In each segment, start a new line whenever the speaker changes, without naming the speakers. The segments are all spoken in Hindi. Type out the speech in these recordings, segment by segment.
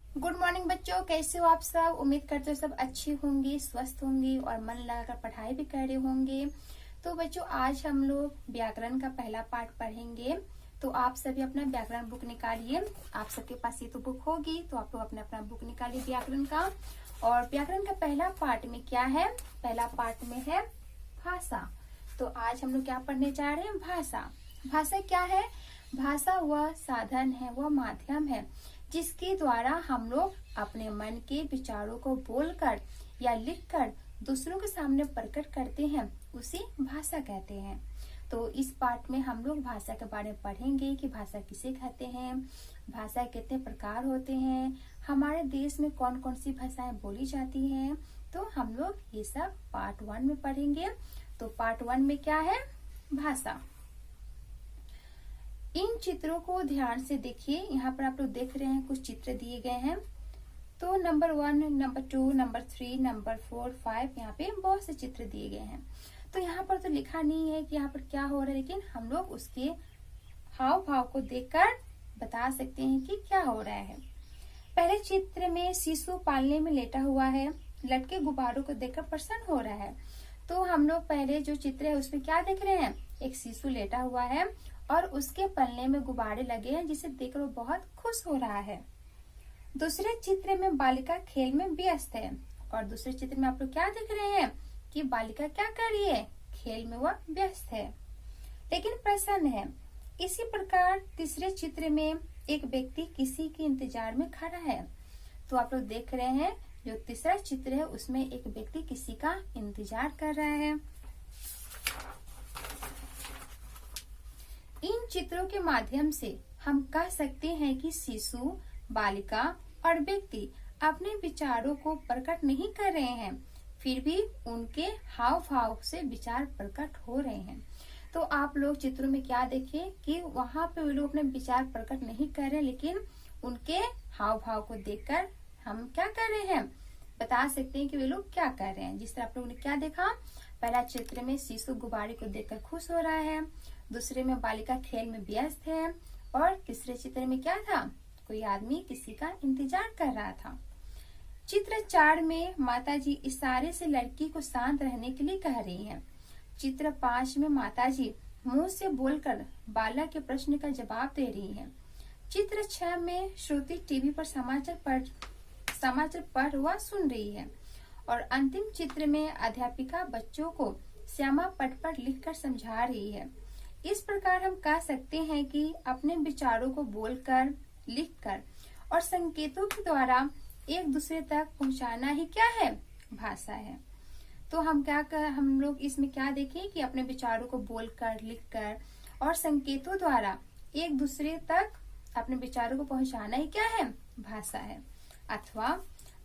गुड मॉर्निंग बच्चों, कैसे हो आप सब। उम्मीद करते हो सब अच्छे होंगे, स्वस्थ होंगे और मन लगाकर पढ़ाई भी कर रहे होंगे। तो बच्चों, आज हम लोग व्याकरण का पहला पार्ट पढ़ेंगे। तो आप सभी अपना व्याकरण बुक निकालिए। आप सबके पास ये तो बुक होगी, तो आप लोग अपना अपना बुक निकालिए व्याकरण का। और व्याकरण का पहला पार्ट में क्या है? पहला पार्ट में है भाषा। तो आज हम लोग क्या पढ़ने जा रहे हैं? भाषा। भाषा क्या है? भाषा वह साधन है, वह माध्यम है जिसके द्वारा हम लोग अपने मन के विचारों को बोलकर या लिखकर दूसरों के सामने प्रकट करते हैं, उसे भाषा कहते हैं। तो इस पार्ट में हम लोग भाषा के बारे में पढ़ेंगे कि भाषा किसे कहते हैं, भाषा कितने प्रकार होते हैं, हमारे देश में कौन कौन सी भाषाएं बोली जाती हैं। तो हम लोग ये सब पार्ट 1 में पढ़ेंगे। तो पार्ट 1 में क्या है? भाषा। इन चित्रों को ध्यान से देखिए। यहाँ पर आप लोग देख रहे हैं कुछ चित्र दिए गए हैं। तो नंबर 1, नंबर 2, नंबर 3, नंबर 4, 5 यहाँ पे बहुत से चित्र दिए गए हैं। तो यहाँ पर तो लिखा नहीं है कि यहाँ पर क्या हो रहा है, लेकिन हम लोग उसके हाव भाव को देखकर बता सकते हैं कि क्या हो रहा है। पहले चित्र में शिशु पालने में लेटा हुआ है, लटके गुब्बारों को देखकर प्रसन्न हो रहा है। तो हम लोग पहले जो चित्र है उसमें क्या देख रहे हैं? एक शिशु लेटा हुआ है और उसके पलने में गुब्बारे लगे हैं, जिसे देखकर वो बहुत खुश हो रहा है। दूसरे चित्र में बालिका खेल में व्यस्त है और दूसरे चित्र में आप लोग क्या देख रहे हैं कि बालिका क्या कर रही है? खेल में वह व्यस्त है लेकिन प्रसन्न है। इसी प्रकार तीसरे चित्र में एक व्यक्ति किसी के इंतजार में खड़ा है। तो आप लोग देख रहे हैं जो तीसरा चित्र है उसमें एक व्यक्ति किसी का इंतजार कर रहा है। इन चित्रों के माध्यम से हम कह सकते हैं कि शिशु, बालिका और व्यक्ति अपने विचारों को प्रकट नहीं कर रहे हैं, फिर भी उनके हाव भाव से विचार प्रकट हो रहे हैं। तो आप लोग चित्रों में क्या देखें कि वहां पे वे लोग अपने विचार प्रकट नहीं कर रहे, लेकिन उनके हाव भाव को देखकर हम क्या कर रहे हैं, बता सकते हैं कि वे लोग क्या कर रहे हैं। जिस तरह आप लोगों ने क्या देखा, पहला चित्र में शिशु गुब्बारे को देखकर खुश हो रहा है, दूसरे में बालिका खेल में व्यस्त है और तीसरे चित्र में क्या था? कोई आदमी किसी का इंतजार कर रहा था। चित्र 4 में माताजी इशारे से लड़की को शांत रहने के लिए कह रही हैं। चित्र 5 में माताजी मुंह से बोलकर बालक के प्रश्न का जवाब दे रही हैं। चित्र 6 में श्रुति टीवी पर समाचार पढ़ व सुन रही है और अंतिम चित्र में अध्यापिका बच्चों को श्यामा पट पर लिखकर समझा रही है। इस प्रकार हम कह सकते हैं कि अपने विचारों को बोलकर, लिखकर और संकेतों के द्वारा एक दूसरे तक पहुंचाना ही क्या है? भाषा है। तो हम लोग इसमें क्या देखें कि अपने विचारों को बोलकर, लिखकर और संकेतों द्वारा एक दूसरे तक अपने विचारों को पहुंचाना ही क्या है? भाषा है। अथवा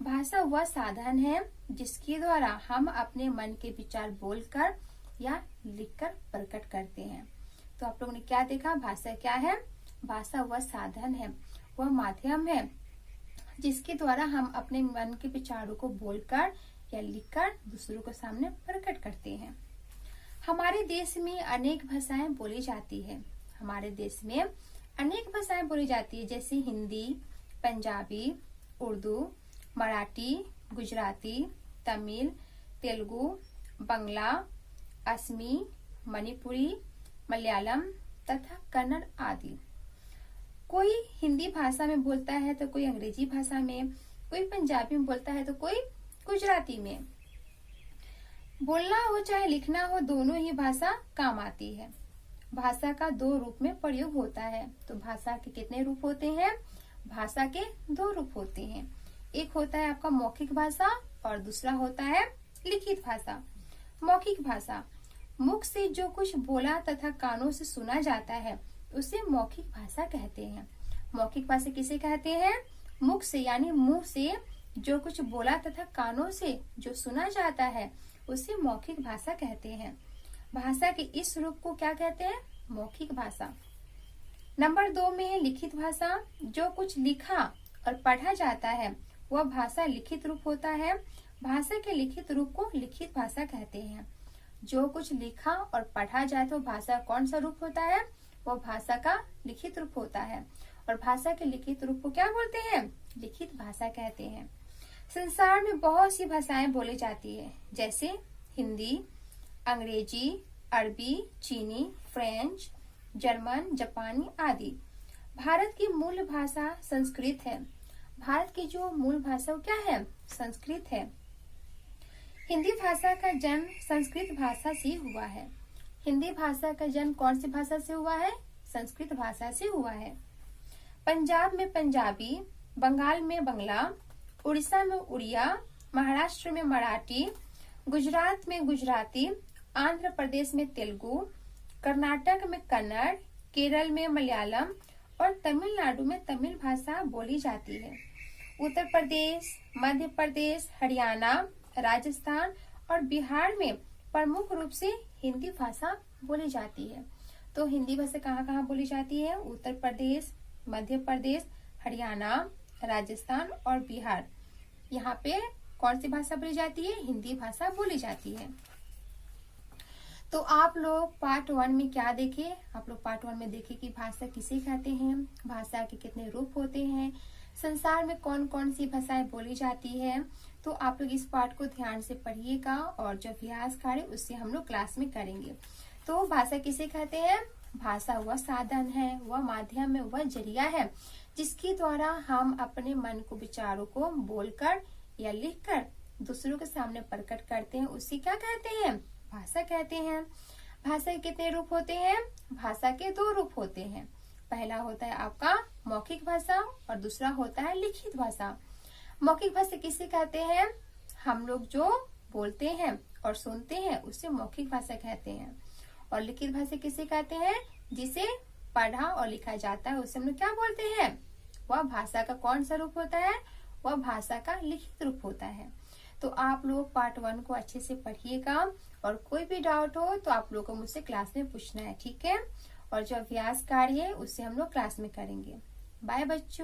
भाषा वह साधन है जिसके द्वारा हम अपने मन के विचार बोलकर या लिखकर प्रकट करते हैं। तो आप लोगों ने क्या देखा? भाषा क्या है? भाषा वह साधन है, वह माध्यम है जिसके द्वारा हम अपने मन के विचारों को बोलकर या लिखकर दूसरों के सामने प्रकट करते हैं। हमारे देश में अनेक भाषाएं बोली जाती है। हमारे देश में अनेक भाषाएं बोली जाती है, जैसे हिंदी, पंजाबी, उर्दू, मराठी, गुजराती, तमिल, तेलुगु, बंगला, असमी, मणिपुरी, मलयालम तथा कन्नड़ आदि। कोई हिंदी भाषा में बोलता है तो कोई अंग्रेजी भाषा में, कोई पंजाबी में बोलता है तो कोई गुजराती में। बोलना हो चाहे लिखना हो, दोनों ही भाषा काम आती है। भाषा का 2 रूप में प्रयोग होता है। तो भाषा के कितने रूप होते हैं? भाषा के 2 रूप होते हैं। एक होता है आपका मौखिक भाषा और दूसरा होता है लिखित भाषा। मौखिक भाषा मुख से जो कुछ बोला तथा कानों से सुना जाता है उसे मौखिक भाषा कहते हैं। मौखिक भाषा किसे कहते हैं? मुख से यानी मुंह से जो कुछ बोला तथा कानों से जो सुना जाता है उसे मौखिक भाषा कहते हैं। भाषा के इस रूप को क्या कहते हैं? मौखिक भाषा। नंबर 2 में है लिखित भाषा। जो कुछ लिखा और पढ़ा जाता है वह भाषा लिखित रूप होता है। भाषा के लिखित रूप को लिखित भाषा कहते हैं। जो कुछ लिखा और पढ़ा जाए तो भाषा कौन सा रूप होता है? वो भाषा का लिखित रूप होता है। और भाषा के लिखित रूप को क्या बोलते हैं? लिखित भाषा कहते हैं। संसार में बहुत सी भाषाएं बोली जाती है, जैसे हिंदी, अंग्रेजी, अरबी, चीनी, फ्रेंच, जर्मन, जापानी आदि। भारत की मूल भाषा संस्कृत है। भारत की जो मूल भाषा क्या है? संस्कृत है। हिंदी भाषा का जन्म संस्कृत भाषा से हुआ है। हिंदी भाषा का जन्म कौन सी भाषा से हुआ है? संस्कृत भाषा से हुआ है। पंजाब में पंजाबी, बंगाल में बंगला, उड़ीसा में उड़िया, महाराष्ट्र में मराठी, गुजरात में गुजराती, आंध्र प्रदेश में तेलुगु, कर्नाटक में कन्नड़, केरल में मलयालम और तमिलनाडु में तमिल भाषा बोली जाती है। उत्तर प्रदेश, मध्य प्रदेश, हरियाणा, राजस्थान और बिहार में प्रमुख रूप से हिंदी भाषा बोली जाती है। तो हिंदी भाषा कहाँ कहाँ बोली जाती है? उत्तर प्रदेश, मध्य प्रदेश, हरियाणा, राजस्थान और बिहार। यहाँ पे कौन सी भाषा बोली जाती है? हिंदी भाषा बोली जाती है। तो आप लोग पार्ट 1 में क्या देखे? आप लोग पार्ट 1 में देखे कि भाषा किसे कहते हैं, भाषा के कितने रूप होते हैं, संसार में कौन कौन सी भाषाएं बोली जाती है। तो आप लोग इस पार्ट को ध्यान से पढ़िएगा और जो अभ्यास कार्य उससे हम लोग क्लास में करेंगे। तो भाषा किसे कहते हैं? भाषा वह साधन है, वह माध्यम है, वह जरिया है जिसके द्वारा हम अपने मन को, विचारों को बोलकर या लिखकर दूसरों के सामने प्रकट करते हैं। उसे क्या कहते हैं? भाषा कहते हैं। भाषा के कितने रूप होते हैं? भाषा के 2 रूप होते हैं। पहला होता है आपका मौखिक भाषा और दूसरा होता है लिखित भाषा। मौखिक भाषा किसे कहते हैं? हम लोग जो बोलते हैं और सुनते हैं उसे मौखिक भाषा कहते हैं। और लिखित भाषा किसे कहते हैं? जिसे पढ़ा और लिखा जाता है उसे हम लोग क्या बोलते हैं? वह भाषा का कौन सा रूप होता है? वह भाषा का लिखित रूप होता है। तो आप लोग पार्ट 1 को अच्छे से पढ़िएगा और कोई भी डाउट हो तो आप लोग को मुझसे क्लास में पूछना है, ठीक है? और जो अभ्यास कार्य है उससे हम लोग क्लास में करेंगे। बाय बच्चों।